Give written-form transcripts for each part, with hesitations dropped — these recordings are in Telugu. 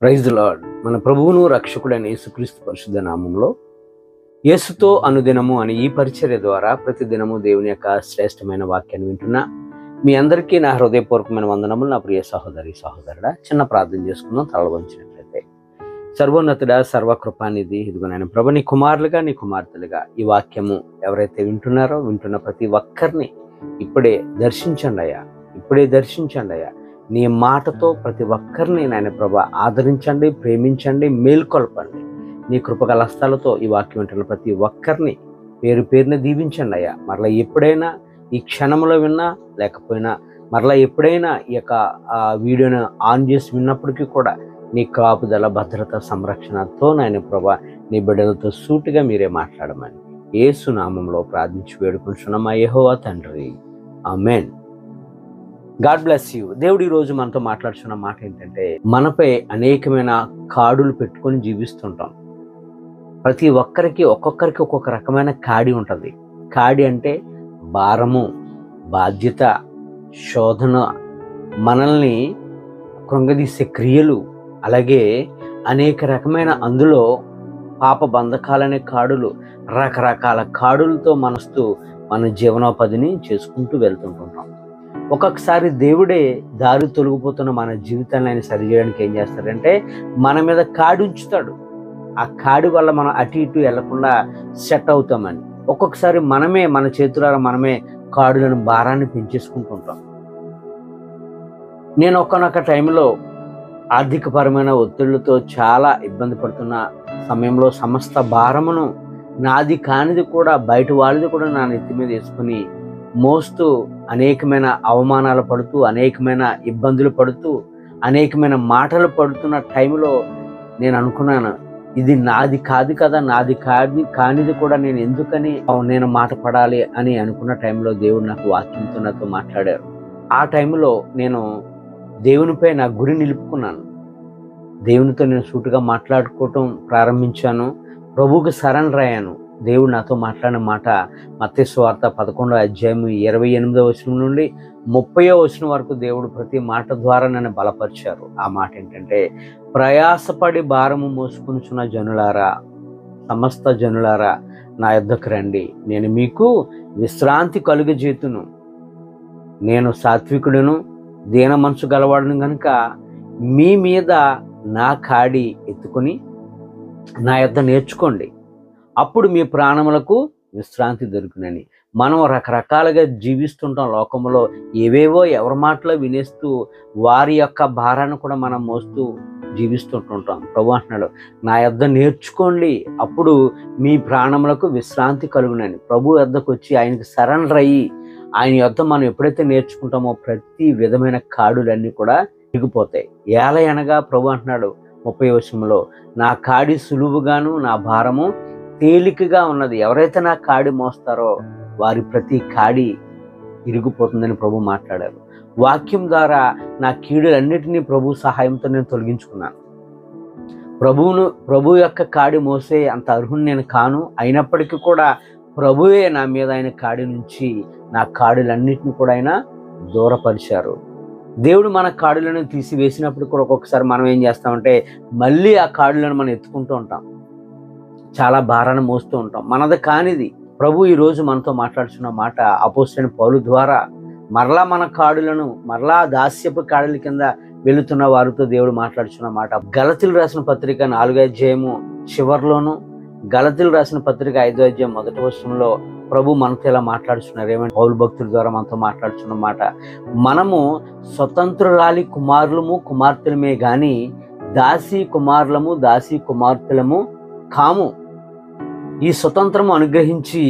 Praise the lord. మన ప్రభువును రక్షకుడైన యేసుక్రీస్తు పరిశుద్ధ నామంలో యేసుతో అనుదినము అని ఈ పరిచర్య ద్వారా ప్రతిదినము దేవుని యొక్క శ్రేష్టమైన వాక్యాన్ని వింటున్నా మీ అందరికీ నా హృదయపూర్వకమైన వందనములు. నా ప్రియ సహోదరి సహోదరుడా, చిన్న ప్రార్థన చేసుకుందాం. తలవంచినట్లయితే, సర్వోన్నతుడా, సర్వకృపానిధి, ఇదిగో నేను ప్రభు నీ కుమారులుగా నీ కుమార్తెలుగా ఈ వాక్యము ఎవరైతే వింటున్న ప్రతి ఒక్కరిని ఇప్పుడే దర్శించండి అయ్యా, ఇప్పుడే దర్శించండి అయ్యా. నీ మాటతో ప్రతి ఒక్కరిని నాయన ప్రభా ఆదరించండి, ప్రేమించండి, మేల్కొల్పండి. నీ కృపగల హస్తాలతో ఈ వాక్యం వింటున్న ప్రతి ఒక్కరిని పేరు పేరుని దీవించండి అయ్యా. మరలా ఎప్పుడైనా ఈ క్షణంలో విన్నా లేకపోయినా మరలా ఎప్పుడైనా ఈ యొక్క వీడియోను ఆన్ చేసి విన్నప్పటికీ కూడా నీ కాపుదల, భద్రత, సంరక్షణతో నాయన ప్రభా నీ బిడ్డలతో సూటిగా మీరే మాట్లాడమని యేసు నామంలో ప్రార్థించి వేడుకుంటున్నాం మా యెహోవా తండ్రి, ఆమేన్. God bless you. దేవుడు ఈరోజు మనతో మాట్లాడుతున్న మాట ఏంటంటే, మనపై అనేకమైన కాడులు పెట్టుకొని జీవిస్తుంటాం. ప్రతి ఒక్కరికి ఒక్కొక్కరికి ఒక్కొక్క రకమైన కాడి ఉంటుంది. కాడి అంటే భారము, బాధ్యత, శోధన, మనల్ని కృంగదీసే క్రియలు, అలాగే అనేక రకమైన అందులో పాప బంధకాలనే కాడులు, రకరకాల కాడులతో మనస్తూ మన జీవనోపాధిని చేసుకుంటూ వెళ్తుంటుంటాం. ఒక్కొక్కసారి దేవుడే దారి తొలగిపోతున్న మన జీవితాన్ని ఆయన సరిచేయడానికి ఏం చేస్తాడంటే మన మీద కాడి ఉంచుతాడు. ఆ కాడి వల్ల మనం అటు ఇటు వెళ్లకుండా సెట్ అవుతామని ఒక్కొక్కసారి మనమే మన చేతులారా మనమే కాడులను, భారాన్ని పెంచేసుకుంటుంటాం. నేను ఒక్కనొక్క టైంలో ఆర్థికపరమైన ఒత్తిళ్లతో చాలా ఇబ్బంది పడుతున్న సమయంలో సమస్త భారమును నాది కానిది కూడా బయట వాళ్ళది కూడా నా నెత్తి మీద వేసుకుని మోస్తూ అనేకమైన అవమానాలు పడుతూ, అనేకమైన ఇబ్బందులు పడుతూ, అనేకమైన మాటలు పడుతున్న టైంలో నేను అనుకున్నాను, ఇది నాది కాదు కదా, నాది కానిది కూడా నేను ఎందుకని నేను మాట పడాలి అని అనుకున్న టైంలో దేవుడు నాకు వాక్యంతో నాతో మాట్లాడారు. ఆ టైంలో నేను దేవునిపై నా గురి నిలుపుకున్నాను. దేవునితో నేను సూటుగా మాట్లాడుకోవటం ప్రారంభించాను. ప్రభువుకి సరెండర్ అయ్యాను. దేవుడు నాతో మాట్లాడిన మాట మత్తయి సువార్త 11వ అధ్యాయం 28వ వచనం నుండి 30వ వచనం వరకు దేవుడు ప్రతి మాట ద్వారా నన్ను బలపరిచారు. ఆ మాట ఏంటంటే, ప్రయాసపడి భారము మోసుకొనుచున్న జనులారా, సమస్త జనులారా నా యొద్దకు రండి, నేను మీకు విశ్రాంతి కలుగజేతును. నేను సాత్వికుడును, దీన మనసు గలవాడును గనుక మీ మీద నా కాడి ఎత్తుకొని నా యొద్ద నేర్చుకోండి, అప్పుడు మీ ప్రాణములకు విశ్రాంతి దొరుకునని. మనం రకరకాలుగా జీవిస్తుంటాం లోకంలో. ఏవేవో ఎవరి మాటలో వినేస్తూ వారి యొక్క భారాన్ని కూడా మనం మోస్తూ జీవిస్తుంటుంటాం. ప్రభు అంటున్నాడు, నా యొద్ద నేర్చుకోండి, అప్పుడు మీ ప్రాణములకు విశ్రాంతి కలుగునని. ప్రభు యొద్దకు వచ్చి ఆయనకి సరెండర్ అయ్యి ఆయన యొద్ద మనం ఎప్పుడైతే నేర్చుకుంటామో ప్రతి విధమైన కాడులన్నీ కూడా దిగిపోతాయి. ఎలా అనగా ప్రభు అంటున్నాడు 30వ వచనంలో, నా కాడి సులువుగాను నా భారము తేలికగా ఉన్నది. ఎవరైతే నా కాడి మోస్తారో వారి ప్రతి కాడి ఇరిగిపోతుందని ప్రభు మాట్లాడారు. వాక్యం ద్వారా నా కీడులన్నిటినీ ప్రభు సహాయంతో నేను తొలగించుకున్నాను. ప్రభు యొక్క కాడి మోసే అంత అర్హుని నేను కాను. అయినప్పటికీ కూడా ప్రభువే నా మీద ఆయన కాడి నుంచి నా కాడులన్నిటిని కూడా ఆయన దూరపరిచారు. దేవుడు మన కాడులను తీసివేసినప్పుడు కూడా ఒక్కొక్కసారి మనం ఏం చేస్తామంటే మళ్ళీ ఆ కాడులను మనం ఎత్తుకుంటూ ఉంటాం, చాలా భారాన్ని మోస్తూ ఉంటాం. మనది కానిది ప్రభు ఈరోజు మనతో మాట్లాడుతున్న మాట అపోస్తలుడైన పౌలు ద్వారా మరలా మన కాడులను, మరలా దాస్యపు కాడుల కింద వెళుతున్న వారితో దేవుడు మాట్లాడుతున్న మాట గలతీలు రాసిన పత్రిక 4వ అధ్యాయము చివరిలోను, గలతీలు రాసిన పత్రిక 5వ అధ్యాయం 1వ వచనంలో ప్రభు మనతో ఇలా మాట్లాడుతున్నారు. ఏమంటే పౌలు భక్తుల ద్వారా మనతో మాట్లాడుతున్న మాట, మనము స్వతంత్రురాలి కుమారులము కుమార్తెలమే గాని దాసి కుమారులము దాసి కుమార్తెలము కాము. ఈ స్వతంత్రము అనుగ్రహించి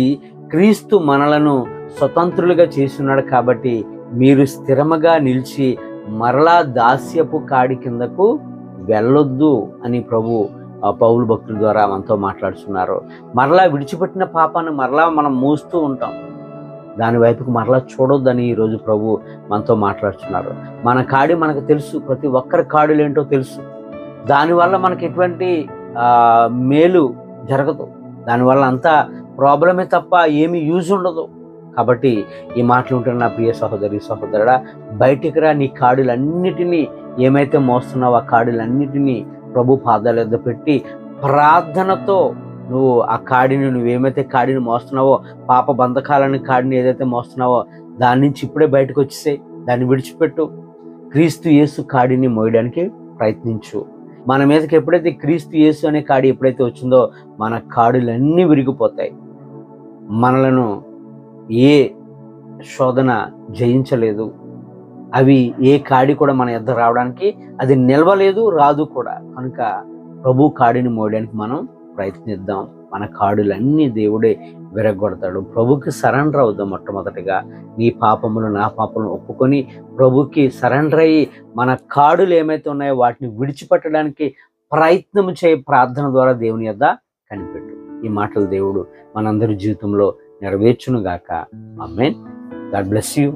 క్రీస్తు మనలను స్వతంత్రులుగా చేస్తున్నాడు. కాబట్టి మీరు స్థిరముగా నిలిచి మరలా దాస్యపు కాడి కిందకు వెళ్ళొద్దు అని ప్రభు పౌలు భక్తుల ద్వారా మనతో మాట్లాడుతున్నారు. మరలా విడిచిపెట్టిన పాపాన్ని మరలా మనం మోస్తూ ఉంటాం, దాని వైపుకు మరలా చూడొద్దని ఈరోజు ప్రభు మనతో మాట్లాడుతున్నారు. మన కాడి మనకు తెలుసు, ప్రతి ఒక్కరి కాడులు ఏంటో తెలుసు. దానివల్ల మనకి ఎటువంటి మేలు జరగదు, దానివల్ల అంతా ప్రాబ్లమే తప్ప ఏమి యూజ్ ఉండదు. కాబట్టి ఈ మాటలు ఉంటున్న నా ప్రియ సహోదరి సహోదరుడా, బయటికి రా, నీ కాడులన్నిటినీ ఏమైతే మోస్తున్నావో ఆ కాడులన్నిటినీ ప్రభు పాదాల యొద్ద పెట్టి ప్రార్థనతో నువ్వు ఆ కాడిని, నువ్వేమైతే కాడిని మోస్తున్నావో, పాప బంధకాలని కాడిని ఏదైతే మోస్తున్నావో దాని నుంచి ఇప్పుడే బయటకు వచ్చేసాయి. దాన్ని విడిచిపెట్టు. క్రీస్తు యేసు కాడిని మోయడానికి ప్రయత్నించు. మన మీదకి ఎప్పుడైతే క్రీస్తు యేసు అనే కాడి ఎప్పుడైతే వచ్చిందో మన కాడులన్నీ విరిగిపోతాయి. మనలను ఏ శోధన జయించలేదు. అవి ఏ కాడి కూడా మన యొద్ద రావడానికి అది నిలవలేదు, రాదు కూడా. కనుక ప్రభు కాడిని మోయడానికి మనం ప్రయత్నిద్దాం. మన కాడులన్నీ దేవుడే విరగొడతాడు. ప్రభుకి సరెండర్ అవుదాం. మొట్టమొదటిగా నీ పాపములు నా పాపములు ఒప్పుకొని ప్రభుకి సరెండర్ అయ్యి మన కాడులు ఏమైతే ఉన్నాయో వాటిని విడిచిపెట్టడానికి ప్రయత్నం చేయి. ప్రార్థన ద్వారా దేవుని యొద్ద కనిపెట్టు. ఈ మాటలు దేవుడు మనందరి జీవితంలో నెరవేర్చును గాక. ఆమేన్. God bless you.